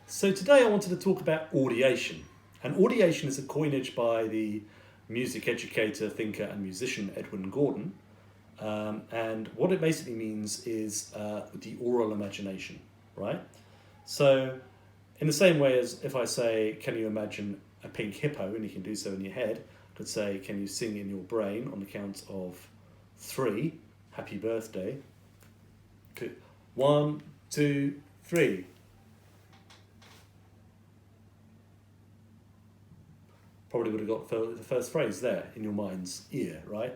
So today I wanted to talk about audiation. And audiation is a coinage by the music educator, thinker, and musician Edwin Gordon. And what it basically means is the aural imagination, right? So, in the same way as if I say, can you imagine a pink hippo, and you can do so in your head, I could say, can you sing in your brain on the count of 3, happy birthday? 1, 2, 3. Probably would have got the first phrase there in your mind's ear, right?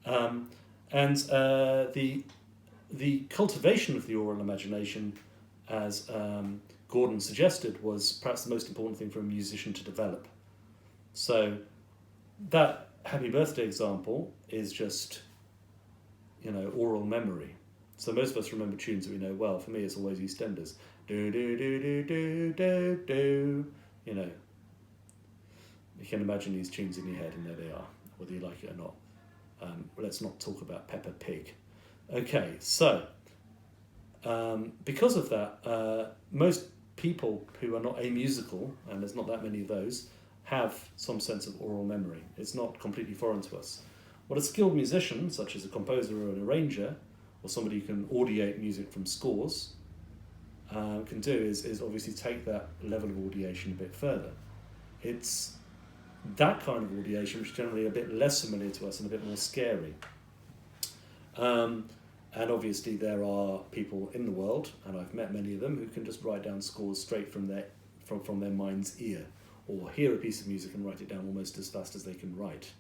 And the cultivation of the aural imagination, as Gordon suggested, was perhaps the most important thing for a musician to develop. So that happy birthday example is just, aural memory. So most of us remember tunes that we know well. For me, it's always EastEnders. Do do do do do do do. You can imagine these tunes in your head, and there they are, whether you like it or not. Let's not talk about Peppa Pig. Okay, so because of that, most people who are not amusical, and there's not that many of those, have some sense of aural memory. It's not completely foreign to us. What a skilled musician, such as a composer or an arranger, or somebody who can audiate music from scores, can do is obviously take that level of audiation a bit further. It's that kind of audiation which is generally a bit less familiar to us and a bit more scary. And obviously there are people in the world, and I've met many of them, who can just write down scores straight from their mind's ear, or hear a piece of music and write it down almost as fast as they can write.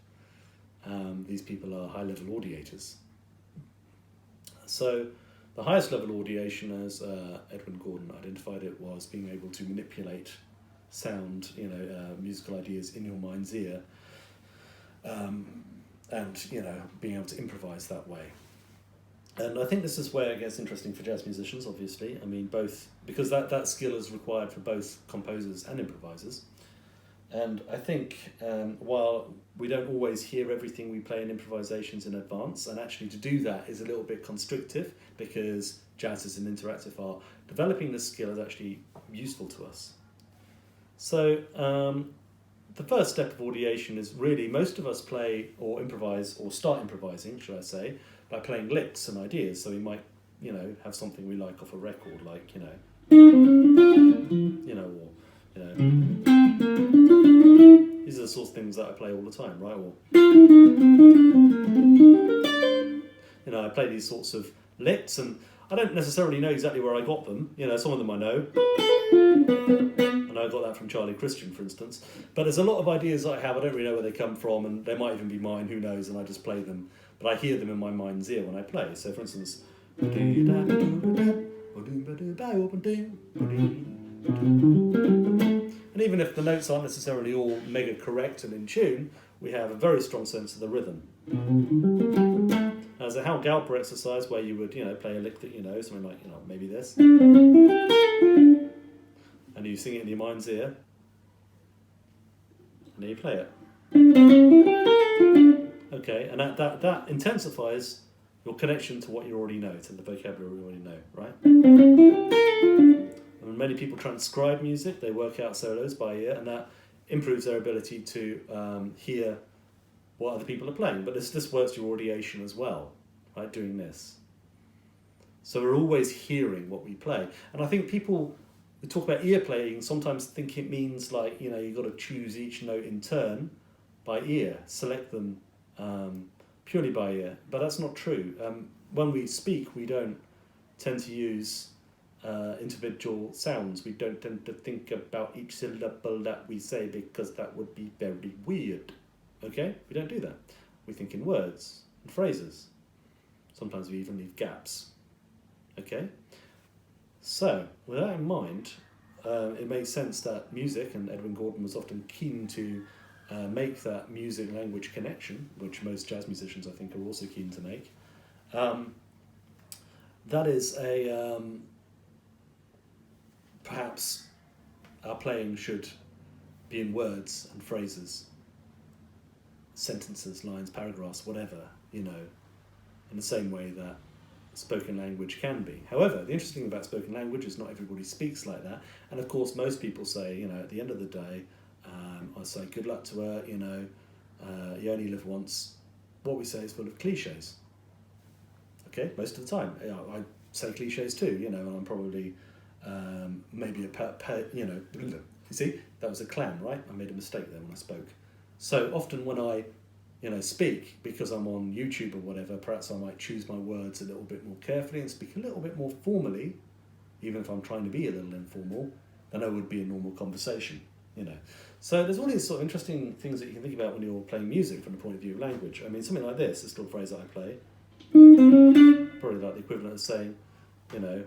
These people are high-level audiators. So the highest level audiation, as Edwin Gordon identified it, was being able to manipulate sound, musical ideas in your mind's ear, and being able to improvise that way. And I think this is where it gets interesting for jazz musicians, obviously. I mean, both, because that skill is required for both composers and improvisers. And I think while we don't always hear everything we play in improvisations in advance, and actually to do that is a little bit constrictive because jazz is an interactive art, developing this skill is actually useful to us. So the first step of audiation is really, most of us play or improvise, or start improvising, should I say, by playing licks and ideas. So we might, have something we like off a record, like, these are the sorts of things that I play all the time, right? Or, I play these sorts of licks, and I don't necessarily know exactly where I got them. Some of them I know. And I got that from Charlie Christian, for instance. But there's a lot of ideas that I have, I don't really know where they come from, and they might even be mine, who knows, and I just play them. But I hear them in my mind's ear when I play. So, for instance, and even if the notes aren't necessarily all mega correct and in tune, we have a very strong sense of the rhythm. As a Hal Galper exercise, where you would, play a lick that something like, maybe this, and you sing it in your mind's ear, and then you play it. Okay, and that intensifies your connection to what you already know, to the vocabulary you already know, right? And many people transcribe music, they work out solos by ear, and that improves their ability to hear what other people are playing. But this works your audiation as well, right, doing this. So we're always hearing what we play. And I think people who talk about ear playing sometimes think it means like, you've got to choose each note in turn by ear, select them purely by ear. But that's not true. When we speak, we don't tend to use individual sounds. We don't tend to think about each syllable that we say, because that would be very weird. Okay? We don't do that. We think in words and phrases. Sometimes we even leave gaps. Okay? So, with that in mind, it makes sense that music, and Edwin Gordon was often keen to make that music-language connection, which most jazz musicians, I think, are also keen to make. That is perhaps our playing should be in words and phrases, sentences, lines, paragraphs, whatever, in the same way that spoken language can be. However, the interesting thing about spoken language is not everybody speaks like that. And of course, most people say, you know, at the end of the day, I say, good luck to her, you know, you only live once. What we say is full of cliches. Okay, most of the time. I say cliches too, you know, and I'm probably maybe you know, you see, that was a clam, right? I made a mistake there when I spoke. So often when I, you know, speak, because I'm on YouTube or whatever, perhaps I might choose my words a little bit more carefully and speak a little bit more formally, even if I'm trying to be a little informal, than I would be a normal conversation, you know. So there's all these sort of interesting things that you can think about when you're playing music from the point of view of language. I mean, something like this little phrase that I play, probably like the equivalent of saying, you know,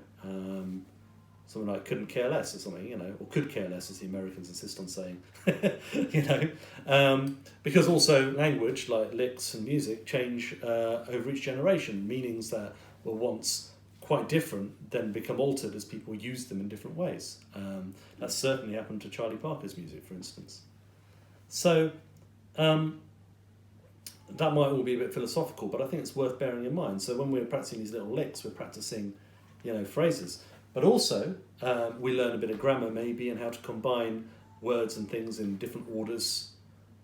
something like couldn't care less or something, you know, or could care less, as the Americans insist on saying, you know, because also language, like licks and music, change over each generation. Meanings that were once quite different then become altered as people use them in different ways. That certainly happened to Charlie Parker's music, for instance. So that might all be a bit philosophical, but I think it's worth bearing in mind. So when we're practicing these little licks, we're practicing, you know, phrases. But also, we learn a bit of grammar maybe and how to combine words and things in different orders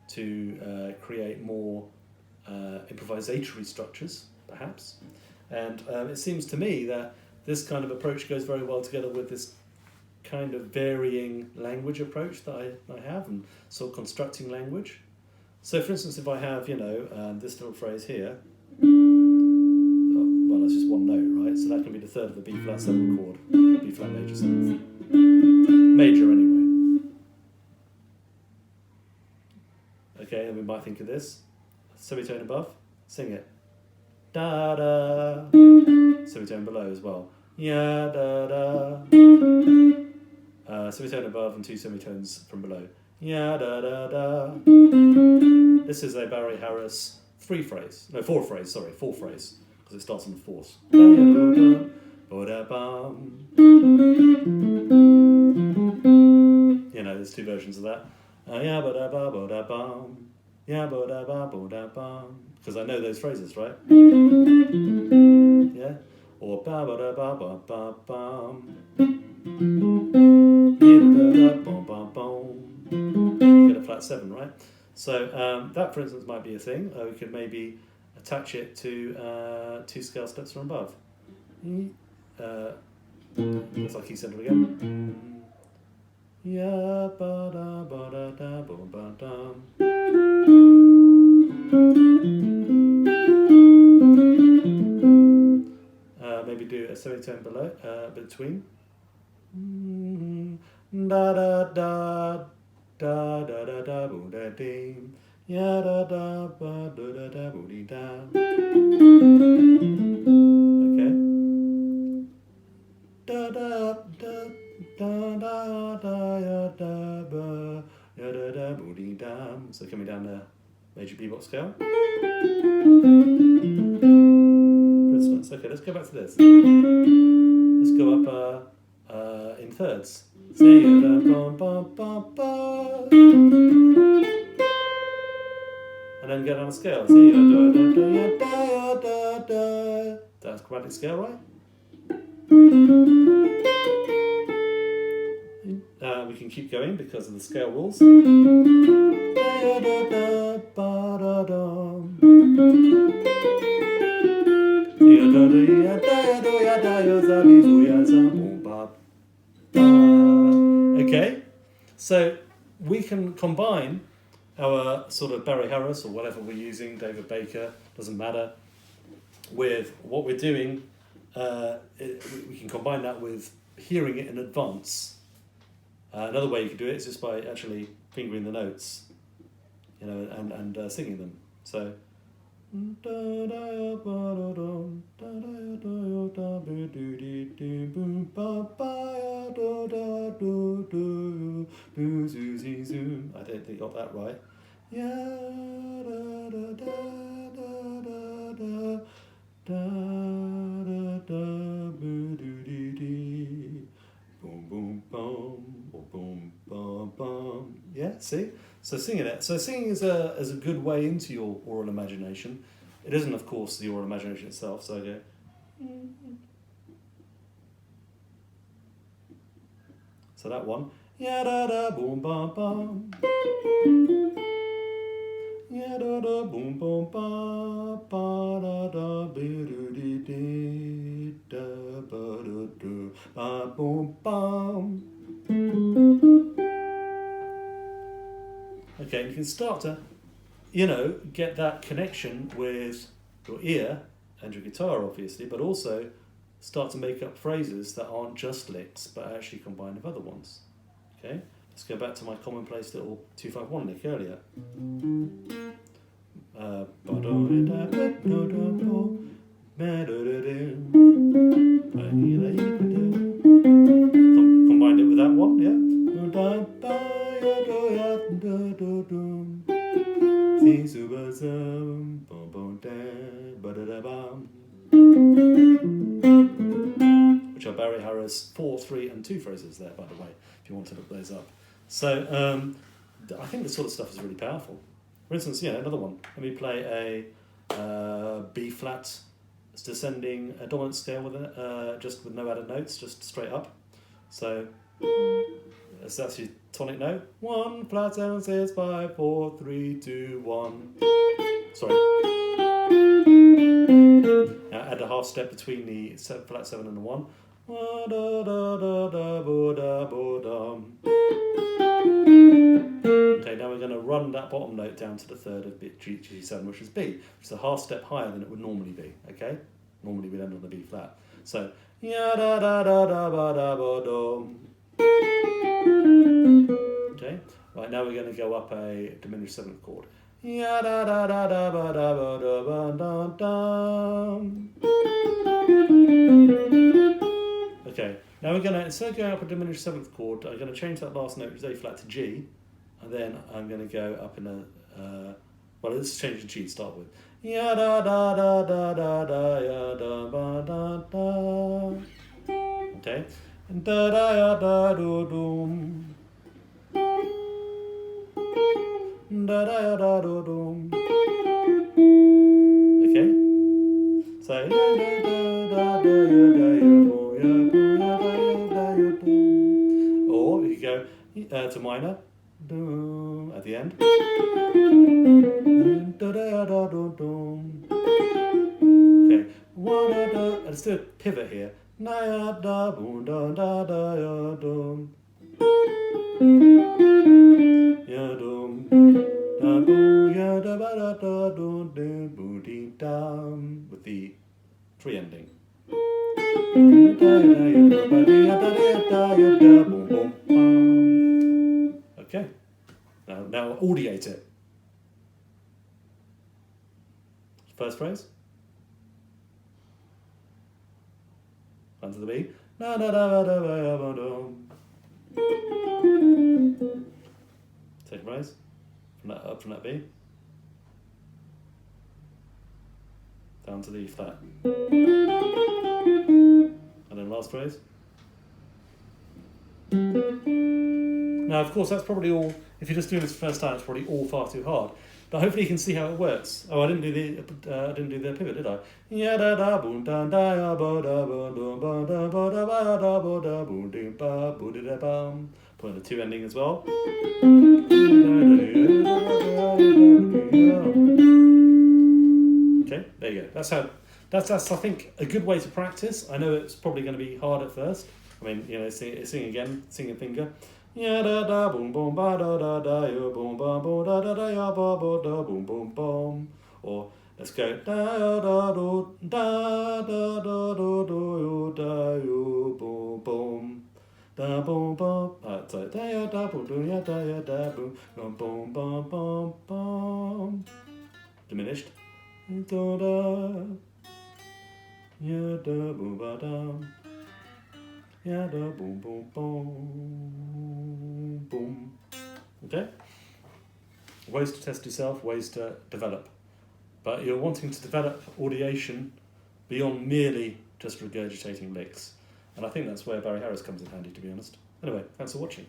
to create more improvisatory structures, perhaps. And it seems to me that this kind of approach goes very well together with this kind of varying language approach that I have, and sort of constructing language. So for instance, if I have, you know, this little phrase here, well, that's just one note, right? So that can be the third of the B flat 7 chord, B flat major 7th. Major anyway. Okay, and we might think of this. Semitone above, sing it. Da da. Semitone below as well. Ya da da. Semitone above and 2 semitones from below. Ya da da da. This is a Barry Harris 4 phrase, because it starts on the fourth. You know, there's 2 versions of that. Because I know those phrases, right? Yeah? Or ba ba da ba ba ba bum. Get a flat 7, right? So that, for instance, might be a thing. We could maybe attach it to 2 scale steps from above. It's like key central again. Ya ba da bo ba dum. Maybe do a semitone below, between. Da da da da da da da bo da dee. Ya da da ba da da da bo dee da. Okay. Da da da da da da ya da ba ya da da bo dee da. So coming down the major bebop scale. Okay, let's go back to this. Let's go up in thirds. And then go down the scale. That's chromatic scale, right? We can keep going because of the scale rules. Okay, so we can combine our sort of Barry Harris or whatever we're using, David Baker, doesn't matter, with what we're doing. We can combine that with hearing it in advance. Another way you can do it is just by actually fingering the notes, you know, and singing them. So. I don't think you got that right. Yeah, see? So singing it. So singing is a good way into your aural imagination. It isn't, of course, the aural imagination itself. So I go. So that one. Ya da da boom bum bum. Ya da da boom boom ba ba da da be do dee dee da ba do do ba boom bum. Okay, you can start to, get that connection with your ear and your guitar, obviously, but also start to make up phrases that aren't just licks, but actually combined with other ones. Okay, let's go back to my commonplace little 2-5-1 lick earlier. Combined it with that one, yeah. Which are Barry Harris 4, 3 and 2 phrases there, by the way, if you want to look those up. So I think this sort of stuff is really powerful. For instance, another one. Let me play a B flat descending dominant scale with just with no added notes, just straight up. So that's your tonic note. 1 flat 7 6 5 4 3 2 1. Sorry. Now add a half step between the flat 7 and the 1. Okay, now we're going to run that bottom note down to the third of G7, which is B, which is a half step higher than it would normally be. Okay, normally we'd end on the B flat. So ya da da da da ba da ba dum. Okay, right, now we're going to go up a diminished seventh chord. Ya da da da da ba da ba da ba da dum. Okay, now we're going to, instead of going up a diminished seventh chord, I'm going to change that last note, which is A flat, to G, and then I'm going to go up in a, let's change the G to start with. Ya da da da da da da ya da ba da da. Okay, and da da ya da do dum. Da da ya da do dum. Okay, so ya da da da ya da ya bo ya bo ya da ya da ya do. Or you go to minor at the end. Okay, let's do a pivot here. Na ya da boom da da da ya dum. Ya dum da boom ya da ba da da dum de boo dee dum with the 3 ending. Okay. Now audiate it. First phrase. Down to the B. Na da da da da da da. Second phrase. Up from that B. Down to the E flat. And then last phrase. Now, of course, that's probably all. If you're just doing this for the first time, it's probably all far too hard. But hopefully, you can see how it works. Oh, I didn't do the pivot, did I? Ya da da boom da da ya ba da ba da ba da ba da ba da ba da boom dee ba boo dee da bum. Put in the 2 ending as well. Okay, there you go. That's I think a good way to practice. I know it's probably going to be hard at first. I mean, sing again, sing a finger. Ya da da boom boom ba da da da ya boom ba boom da da da ya ba ba da boom boom boom. Or let's go da da do da da da do do da you boom boom. Da boom boom. So da ya da boom boom ya da boom boom boom boom boom boom. Diminished. Da da ya da boom ba da. Ya da boom boom boom boom. Okay? Ways to test yourself, ways to develop. But you're wanting to develop audiation beyond merely just regurgitating licks. And I think that's where Barry Harris comes in handy, to be honest. Anyway, thanks for watching.